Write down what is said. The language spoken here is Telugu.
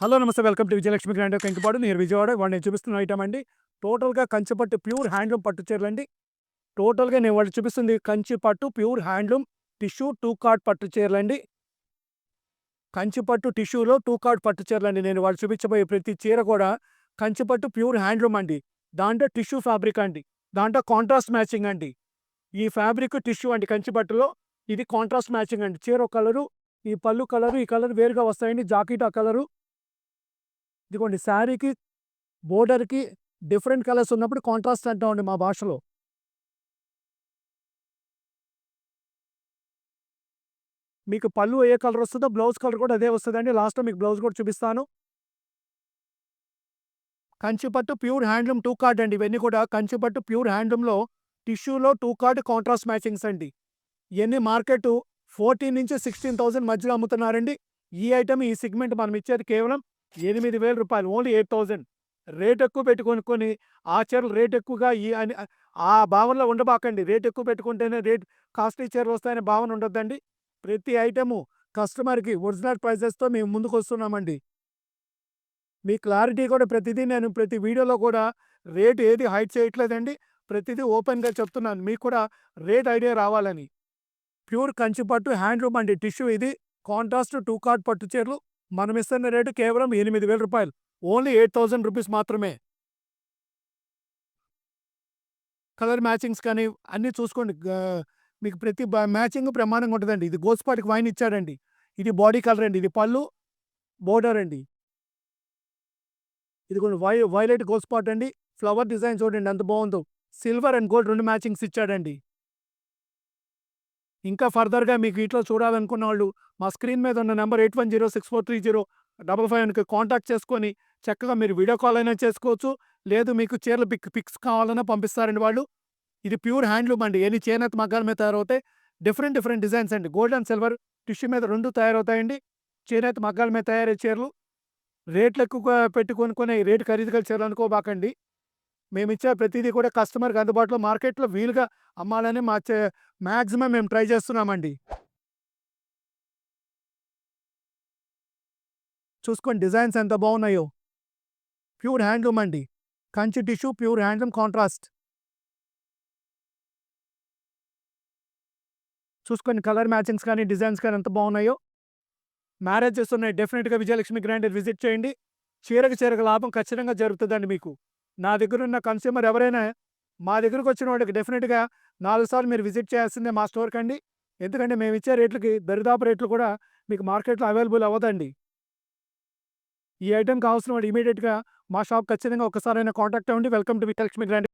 హలో నమస్తే welcome to Vijayalakshmi grand Kankipadu near Vijayawada వాడు నేను చూపిస్తున్న ఐటమ్ అండి. టోటల్గా కంచిపట్టు ప్యూర్ హ్యాండ్లూమ్ పట్టు చీరలు అండి. టోటల్గా నేను వాళ్ళు చూపిస్తుంది కంచిపట్టు pure handloom tissue two card పట్టు చీరలు అండి. కంచిపట్టు టిష్యూలో టూ కార్డ్ పట్టు చీరలు అండి. నేను వాళ్ళు చూపించబోయే ప్రతి చీర కూడా కంచిపట్టు ప్యూర్ హ్యాండ్లూమ్ అండి. దాంట్లో టిష్యూ ఫ్యాబ్రిక్ అండి, దాంట్లో కాంట్రాస్ట్ మ్యాచింగ్ అండి. ఈ ఫ్యాబ్రిక్ టిష్యూ అండి కంచిపట్టులో. ఇది కాంట్రాస్ట్ మ్యాచింగ్ అండి. చీర కలరు, ఈ పళ్ళు కలరు, ఈ కలర్ వేరుగా వస్తాయండి. జాకెట్ ఆ కలరు. ఇదిగోండి శారీకి బోర్డర్‌కి డిఫరెంట్ కలర్స్ ఉన్నప్పుడు కాంట్రాస్ట్ అంటామండి మా భాషలో. మీకు పళ్ళు ఏ కలర్ వస్తదో బ్లౌజ్ కలర్ కూడా అదే వస్తదండి. లాస్ట్‌లో మీకు బ్లౌజ్ కూడా చూపిస్తాను. కంచిపట్టు ప్యూర్ హ్యాండ్లూమ్ టూ కార్డ్ అండి. ఇవన్నీ కూడా కంచిపట్టు ప్యూర్ హ్యాండ్లూమ్‌లో టిష్యూలో టూ కార్డ్ కాంట్రాస్ట్ మ్యాచింగ్స్ అండి. ఇయన్నీ మార్కెటు 14,000-16,000 మధ్యలో అమ్ముతున్నారండి. ఈ ఐటెమ్ ఈ సెగ్మెంట్ మనం ఇచ్చేది కేవలం రూ. 8,000, ఓన్లీ 8,000. రేట్ ఎక్కువ పెట్టి కొనుక్కొని ఆ చీరలు రేట్ ఎక్కువగా ఈ అని ఆ భావనలో ఉండబాకండి. రేట్ ఎక్కువ పెట్టుకుంటేనే కాస్ట్లీ చీరలు వస్తాయనే భావన ఉండొద్దండి. ప్రతి ఐటెము కస్టమర్‌కి ఒరిజినల్ ప్రైజెస్‌తో మేము ముందుకొస్తున్నామండి. మీ క్లారిటీ కూడా ప్రతిదీ నేను ప్రతి వీడియోలో కూడా రేట్ ఏది హైడ్ చేయట్లేదండి. ప్రతిదీ ఓపెన్‌గా చెప్తున్నాను. మీకు కూడా రేట్ ఐడియా రావాలని. ప్యూర్ కంచిపట్టు హ్యాండ్లూమ్ అండి. టిష్యూ ఇది. కాంట్రాస్ట్ టూ కార్డ్ పట్టు చీరలు. మనం ఇస్తున్న రేటు కేవలం రూ. 8,000. ఓన్లీ 8,000 రూపీస్ మాత్రమే. కలర్ మ్యాచింగ్స్ కానీ అన్నీ చూసుకోండి. మీకు ప్రతి మ్యాచింగ్ బ్రహ్మాండంగా ఉంటదండి. ఇది గోస్పాటికి వైన్ ఇచ్చాడండి. ఇది బాడీ కలర్ అండి. ఇది పళ్ళు, బోర్డర్ అండి. ఇదిగోండి వైలెట్ గోస్పాట్ అండి. ఫ్లవర్ డిజైన్ చూడండి ఎంత బావుందో. సిల్వర్ అండ్ గోల్డ్ 2 మ్యాచింగ్స్ ఇచ్చాడండి. ఇంకా ఫర్దర్‌గా మీకు వీటిలో చూడాలనుకున్న వాళ్ళు మా స్క్రీన్ మీద ఉన్న నంబర్ 8106430555కి కాంటాక్ట్ చేసుకొని చక్కగా మీరు వీడియో కాల్ అయినా చేసుకోవచ్చు. లేదు మీకు చీరల పిక్స్ కావాలన్నా పంపిస్తారండి వాళ్ళు. ఇది ప్యూర్ హ్యాండ్లూమ్ అండి. ఎన్ని చేనేత మగ్గాల మీద తయారవుతాయి. డిఫరెంట్ డిఫరెంట్ డిజైన్స్ అండి. గోల్డ్ అండ్ సిల్వర్ టిష్యూ మీద 2 తయారవుతాయండి. చేనేత మగ్గాల మీద తయారయ్యే చీరలు. రేట్లు ఎక్కువగా పెట్టి కొనుక్కునే రేటు ఖరీదు గల చీరలు అనుకోబాకండి. మేమిచ్చే ప్రతీదీ కూడా కస్టమర్‌కి అందుబాటులో మార్కెట్‌లో వీలుగా అమ్మాలని మాక్సిమం మేము ట్రై చేస్తున్నామండి. చూసుకోండి డిజైన్స్ ఎంత బాగున్నాయో. ప్యూర్ హ్యాండ్లూమ్ అండి. Kanchi tissue pure handloom contrast. చూసుకోండి కలర్ మ్యాచింగ్స్ కానీ, డిజైన్స్ కానీ ఎంత బాగున్నాయో. మ్యారేజెస్ ఉన్నాయి. డెఫినిట్‌గా విజయలక్ష్మి గ్రాండర్ విజిట్ చేయండి. చీరకు లాభం ఖచ్చితంగా జరుగుతుందండి మీకు. నా దగ్గరున్న కన్స్యూమర్ ఎవరైనా మా దగ్గరకొచ్చిన వాడికి డెఫినిట్‌గా 4 సార్లు మీరు విజిట్ చేయాల్సిందే మా స్టోర్‌కండి. ఎందుకంటే మేమిచ్చే రేట్లకి దరిదాపు రేట్లు కూడా మీకు మార్కెట్‌లో అవైలబుల్ అవ్వదండి. ఈ ఐటెమ్ కావాల్సిన వాడు ఇమ్మీడియేట్‌గా మా షాప్ ఖచ్చితంగా ఒక్కసారైనా కాంటాక్ట్ అవ్వండి. Welcome to Vijayalakshmi grand